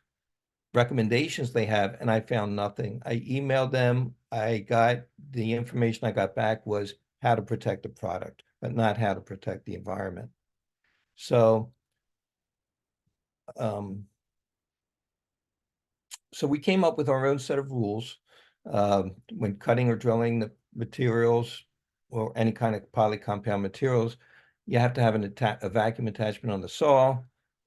Speaker 6: recommendations they have, and I found nothing. I emailed them. The information I got back was how to protect the product, but not how to protect the environment. So so we came up with our own set of rules when cutting or drilling the materials or any kind of polycompound materials. You have to have a vacuum attachment on the saw,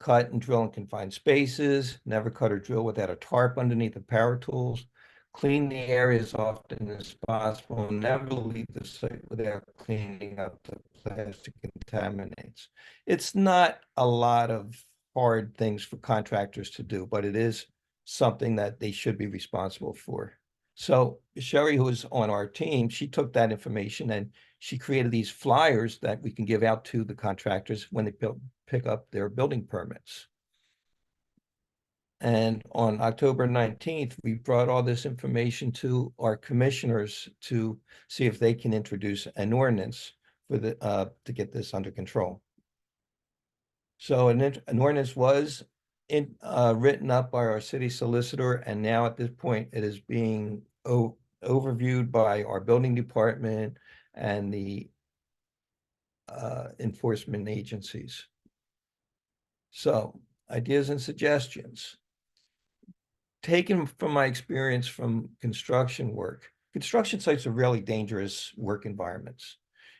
Speaker 6: cut and drill in confined spaces, never cut or drill without a tarp underneath the power tools, clean the area as often as possible, never leave the site without cleaning up the plastic contaminants. It's not a lot of hard things for contractors to do, but it is something that they should be responsible for. So Sherry, who was on our team, she took that information and she created these flyers that we can give out to the contractors when they pick up their building permits. And on October 19th, we brought all this information to our commissioners to see if they can introduce an ordinance for to get this under control. So an ordinance was written up by our city solicitor, and now at this point it is being overviewed by our building department and the enforcement agencies. So, ideas and suggestions. Taken from my experience from construction work, construction sites are really dangerous work environments.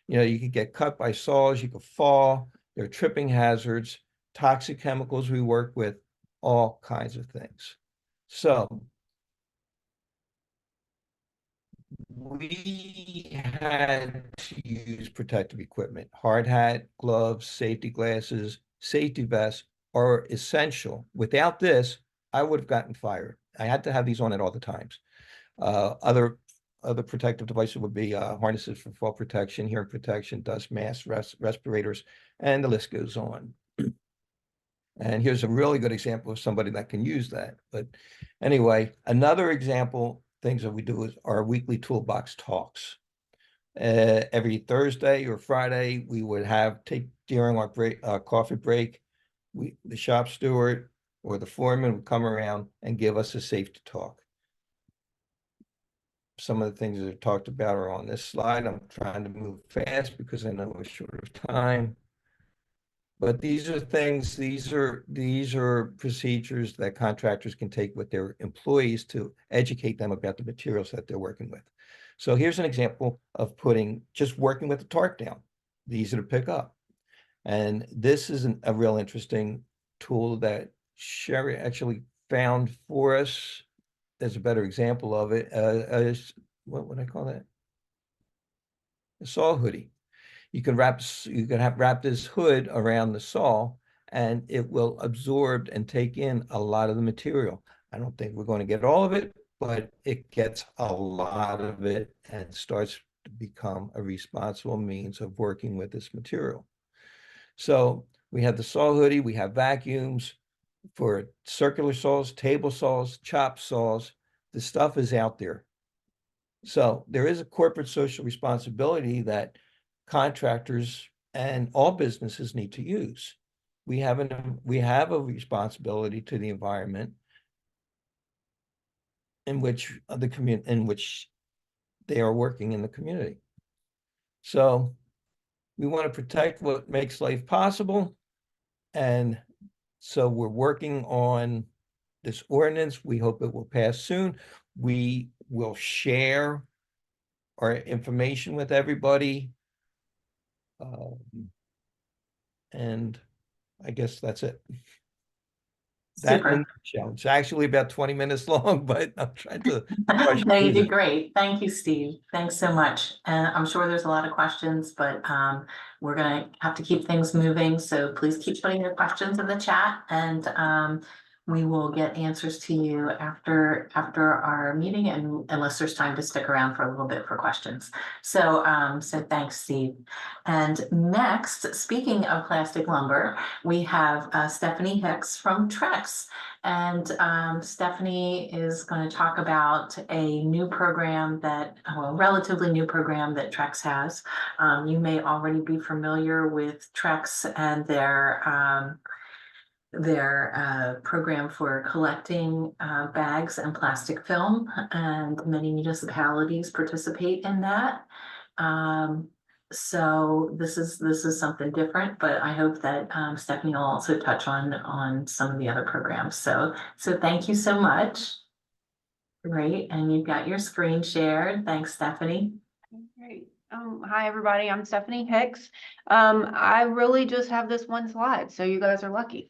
Speaker 6: You know, you could get cut by saws, you could fall, there are tripping hazards, toxic chemicals we work with, all kinds of things. So we had to use protective equipment. Hard hat, gloves, safety glasses, safety vests are essential. Without this, I would have gotten fired. I had to have these on at all the times. Other protective devices would be harnesses for fall protection, hearing protection, dust masks, respirators, and the list goes on. And here's a really good example of somebody that can use that. But anyway, another example, things that we do is our weekly toolbox talks. Every Thursday or Friday, we would take during our break, coffee break, the shop steward or the foreman would come around and give us a safety talk. Some of the things that are talked about are on this slide. I'm trying to move fast because I know we're short of time. But these are things, these are procedures that contractors can take with their employees to educate them about the materials that they're working with. So here's an example of just working with the tarp down, easy to pick up. And this is a real interesting tool that Sherry actually found for us. There's a better example of it. What would I call that? A saw hoodie. You can wrap this hood around the saw and it will absorb and take in a lot of the material. I don't think we're going to get all of it, but it gets a lot of it and starts to become a responsible means of working with this material. So we have the saw hoodie, we have vacuums for circular saws, table saws, chop saws. The stuff is out there. So there is a corporate social responsibility that contractors and all businesses need to use. We have a responsibility to the environment in which they are working in the community. So we want to protect what makes life possible. And so we're working on this ordinance. We hope it will pass soon. We will share our information with everybody. And I guess that's it.
Speaker 1: Super.
Speaker 6: It's actually about 20 minutes long, but I'm trying to.
Speaker 1: No, you did great. Thank you, Steve. Thanks so much. And I'm sure there's a lot of questions, but we're gonna have to keep things moving. So please keep putting your questions in the chat, and we will get answers to you after our meeting, and unless there's time to stick around for a little bit for questions. So thanks, Steve. And next, speaking of plastic lumber, we have Stephanie Hicks from Trex. And Stephanie is going to talk about a new program relatively new program that Trex has. You may already be familiar with Trex and their program for collecting bags and plastic film, and many municipalities participate in that. So this is something different, but I hope that Stephanie will also touch on some of the other programs. So thank you so much. Great, and you've got your screen shared. Thanks, Stephanie.
Speaker 7: Great. Hi everybody, I'm Stephanie Hicks. I really just have this one slide, so you guys are lucky.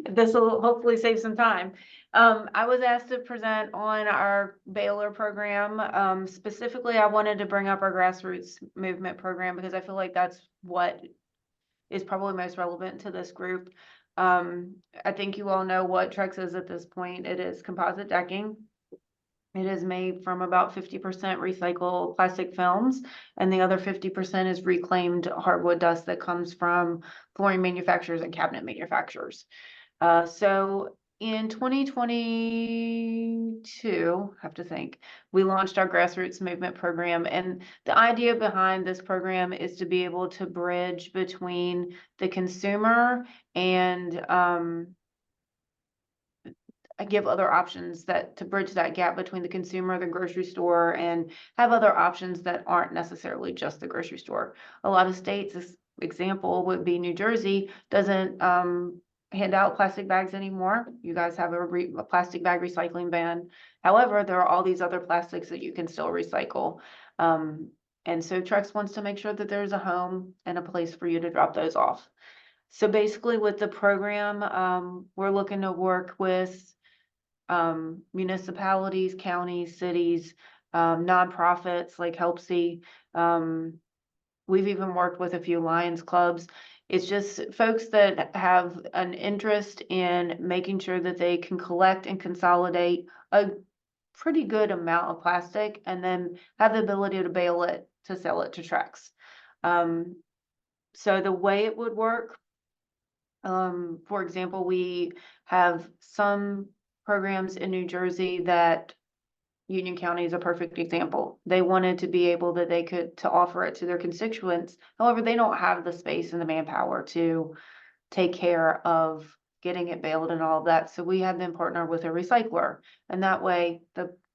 Speaker 7: This will hopefully save some time. I was asked to present on our Baler program. Specifically, I wanted to bring up our grassroots movement program because I feel like that's what is probably most relevant to this group. I think you all know what Trex is at this point. It is composite decking. It is made from about 50% recycled plastic films, and the other 50% is reclaimed hardwood dust that comes from flooring manufacturers and cabinet manufacturers. So in 2022, I have to think, we launched our grassroots movement program. And the idea behind this program is to be able to bridge between the consumer and give other options to bridge that gap between the consumer, the grocery store, and have other options that aren't necessarily just the grocery store. A lot of states, this example would be New Jersey, doesn't hand out plastic bags anymore. You guys have a plastic bag recycling ban. However, there are all these other plastics that you can still recycle. And so Trex wants to make sure that there's a home and a place for you to drop those off. So basically with the program, we're looking to work with municipalities, counties, cities, nonprofits like Helpsy. We've even worked with a few Lions clubs. It's just folks that have an interest in making sure that they can collect and consolidate a pretty good amount of plastic and then have the ability to bale it to sell it to Trex. So the way it would work, for example, we have some programs in New Jersey that Union County is a perfect example. They wanted to be able that they could to offer it to their constituents. However, they don't have the space and the manpower to take care of getting it baled and all of that. So we had them partner with a recycler, and that way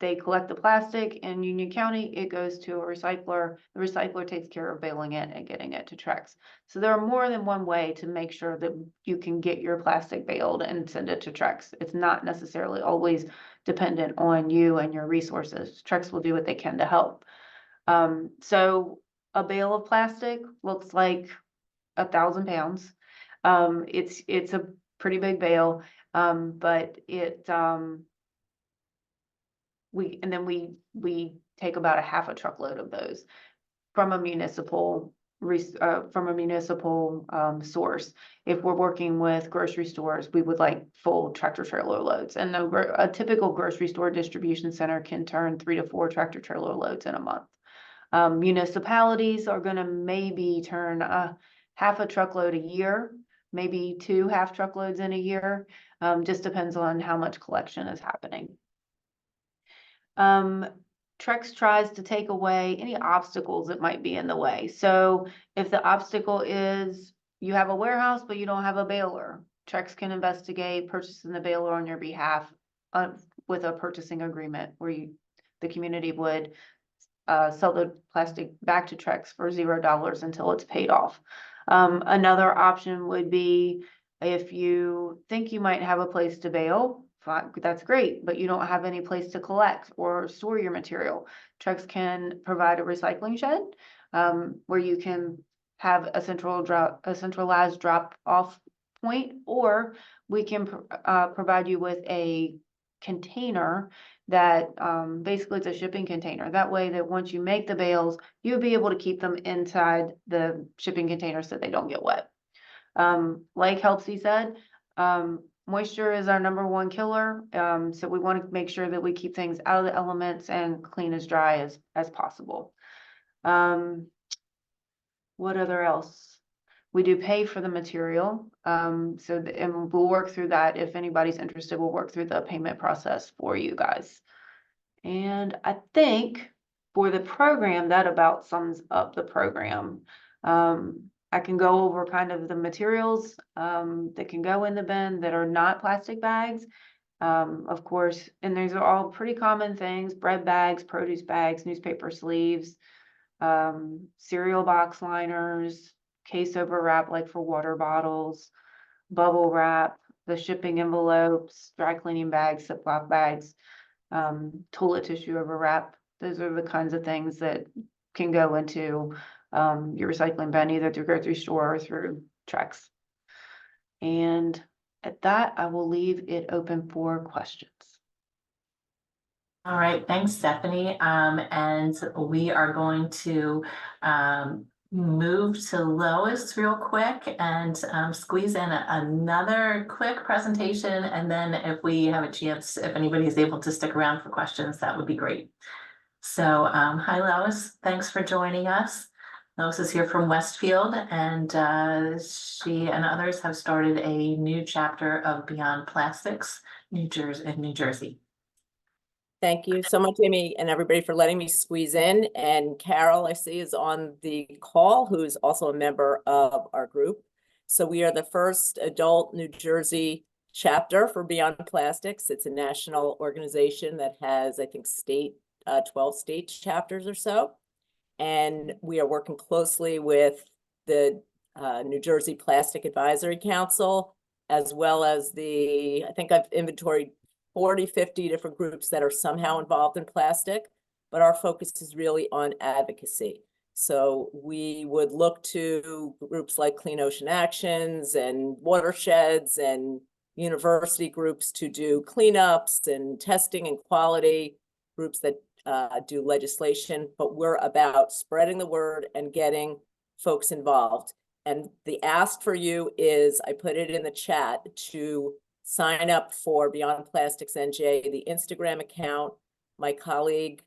Speaker 7: they collect the plastic in Union County, it goes to a recycler. The recycler takes care of baling it and getting it to Trex. So there are more than one way to make sure that you can get your plastic baled and send it to Trex. It's not necessarily always dependent on you and your resources. Trex will do what they can to help. So a bale of plastic looks like 1,000 pounds. It's a pretty big bale, but we take about a half a truckload of those from a municipal source. If we're working with grocery stores, we would like full tractor trailer loads, and a typical grocery store distribution center can turn 3 to 4 tractor trailer loads in a month. Municipalities are going to maybe turn half a truckload a year, maybe 2 half truckloads in a year. Just depends on how much collection is happening. Trex tries to take away any obstacles that might be in the way. So if the obstacle is you have a warehouse, but you don't have a baler, Trex can investigate purchasing the baler on your behalf with a purchasing agreement where the community would sell the plastic back to Trex for $0 until it's paid off. Another option would be if you think you might have a place to bale, that's great, but you don't have any place to collect or store your material. Trex can provide a recycling shed where you can have a centralized drop off point, or we can provide you with a container that basically it's a shipping container. That way that once you make the bales, you'll be able to keep them inside the shipping container so they don't get wet. Like Helpsy said, moisture is our #1 killer. So we want to make sure that we keep things out of the elements and clean as dry as possible. What other else? We do pay for the material. And we'll work through that. If anybody's interested, we'll work through the payment process for you guys. And I think for the program, that about sums up the program. I can go over kind of the materials that can go in the bin that are not plastic bags. Of course, and these are all pretty common things: bread bags, produce bags, newspaper sleeves, cereal box liners, case over wrap like for water bottles, bubble wrap, the shipping envelopes, dry cleaning bags, Ziploc bags, toilet tissue over wrap. Those are the kinds of things that can go into your recycling bin, either through grocery store or through Trex. And at that, I will leave it open for questions.
Speaker 1: All right, thanks, Stephanie. And we are going to move to Lois real quick and squeeze in another quick presentation. And then if we have a chance, if anybody is able to stick around for questions, that would be great. So hi, Lois. Thanks for joining us. Lois is here from Westfield, and she and others have started a new chapter of Beyond Plastics, New Jersey.
Speaker 8: Thank you so much, Amy, and everybody for letting me squeeze in. And Carol, I see, is on the call, who's also a member of our group. So we are the first adult New Jersey chapter for Beyond Plastics. It's a national organization that has, I think, 12 state chapters or so. And we are working closely with the New Jersey Plastic Advisory Council, as well as I think I've inventoried 40, 50 different groups that are somehow involved in plastic, but our focus is really on advocacy. So we would look to groups like Clean Ocean Actions and watersheds and university groups to do cleanups and testing and quality, groups that do legislation, but we're about spreading the word and getting folks involved. And the ask for you is, I put it in the chat, to sign up for Beyond Plastics NJ, the Instagram account. My colleague,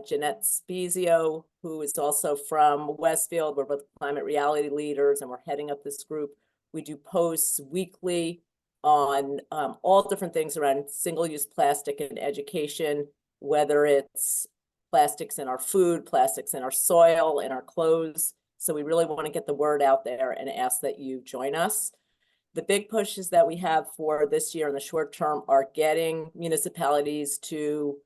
Speaker 8: Jeanette Spezio, who is also from Westfield, we're both climate reality leaders and we're heading up this group. We do posts weekly on all different things around single-use plastic and education, whether it's plastics in our food, plastics in our soil, in our clothes. So we really want to get the word out there and ask that you join us. The big pushes that we have for this year in the short term are getting municipalities to,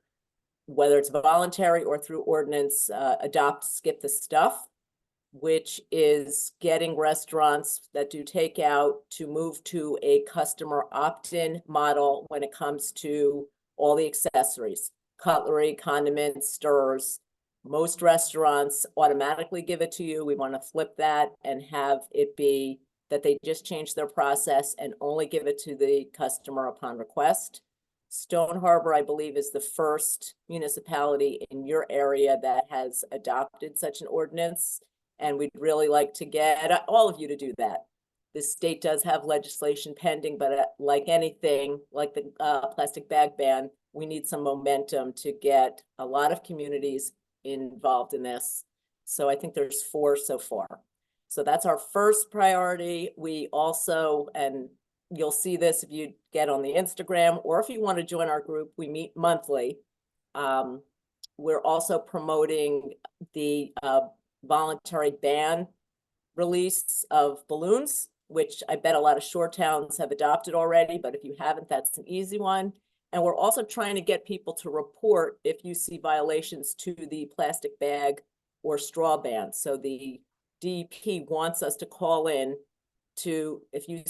Speaker 8: whether it's voluntary or through ordinance, adopt Skip the Stuff, which is getting restaurants that do takeout to move to a customer opt-in model when it comes to all the accessories, cutlery, condiments, stirrers. Most restaurants automatically give it to you. We want to flip that and have it be that they just change their process and only give it to the customer upon request. Stone Harbor, I believe, is the first municipality in your area that has adopted such an ordinance. And we'd really like to get all of you to do that. The state does have legislation pending, but like anything, like the plastic bag ban, we need some momentum to get a lot of communities involved in this. So I think there's 4 so far. So that's our first priority. We also, and you'll see this if you get on the Instagram, or if you want to join our group, we meet monthly. We're also promoting the voluntary ban release of balloons, which I bet a lot of shore towns have adopted already, but if you haven't, that's an easy one. And we're also trying to get people to report if you see violations to the plastic bag or straw ban. So the DEP wants us to call in to, if you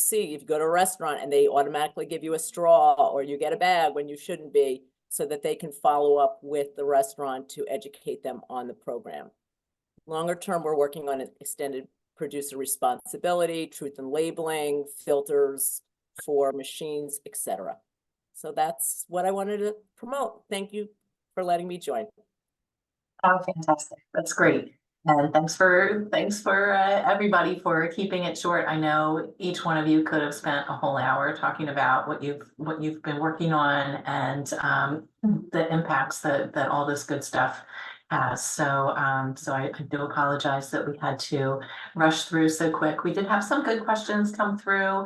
Speaker 8: go to a restaurant and they automatically give you a straw, or you get a bag when you shouldn't be, so that they can follow up with the restaurant to educate them on the program. Longer term, we're working on extended producer responsibility, truth in labeling, filters for machines, etc. So that's what I wanted to promote. Thank you for letting me join.
Speaker 1: Oh, fantastic. That's great. And thanks for everybody for keeping it short. I know each one of you could have spent a whole hour talking about what you've been working on, and the impacts that all this good stuff has. So I do apologize that we had to rush through so quick. We did have some good questions come through.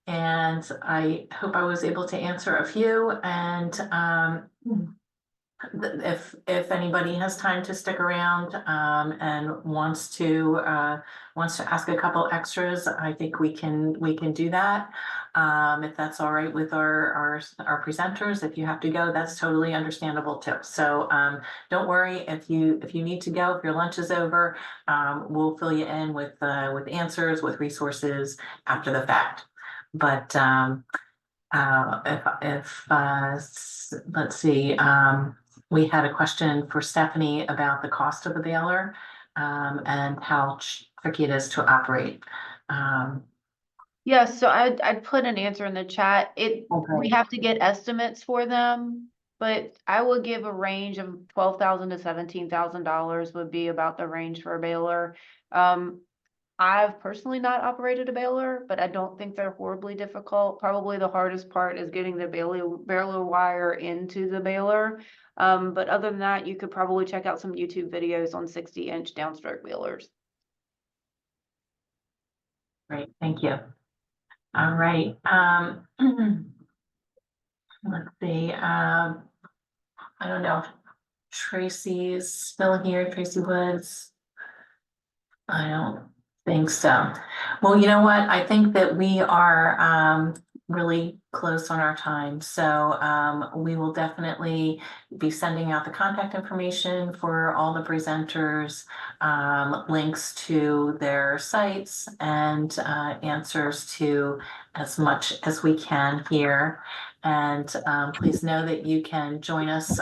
Speaker 1: And I hope I was able to answer a few. And if anybody has time to stick around and wants to ask a couple extras, I think we can do that. If that's all right with our presenters. If you have to go, that's totally understandable too. So don't worry if you need to go, if your lunch is over, we'll fill you in with answers, with resources after the fact. But let's see, we had a question for Stephanie about the cost of the baler and how tricky it is to operate.
Speaker 7: Yeah, so I'd put an answer in the chat. We have to get estimates for them, but I would give a range of $12,000 to $17,000 would be about the range for a baler. I've personally not operated a baler, but I don't think they're horribly difficult. Probably the hardest part is getting the baler wire into the baler. But other than that, you could probably check out some YouTube videos on 60-inch downstroke balers.
Speaker 1: Great, thank you. All right, let's see, I don't know if Tracy's still here, Tracy Woods. I don't think so. Well, you know what? I think that we are really close on our time. So we will definitely be sending out the contact information for all the presenters, links to their sites, and answers to as much as we can here. And please know that you can join us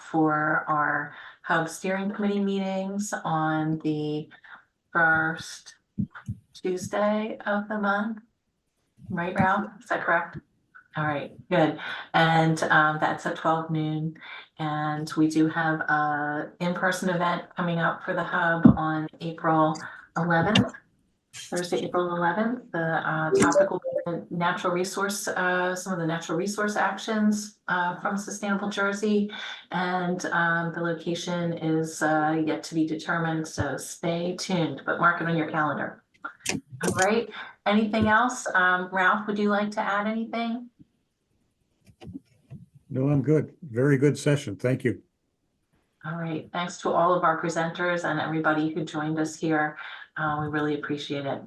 Speaker 1: for our Hub Steering Committee meetings on the first Tuesday of the month, right, Ralph? Is that correct? All right, good. And that's at 12 noon. And we do have a in-person event coming up for the Hub on April 11th, Thursday, April 11th. The topic will be natural resource, some of the natural resource actions from Sustainable Jersey. And the location is yet to be determined, so stay tuned, but mark it on your calendar. All right, anything else? Ralph, would you like to add anything?
Speaker 9: No, I'm good. Very good session. Thank you.
Speaker 1: All right, thanks to all of our presenters and everybody who joined us here. We really appreciate it.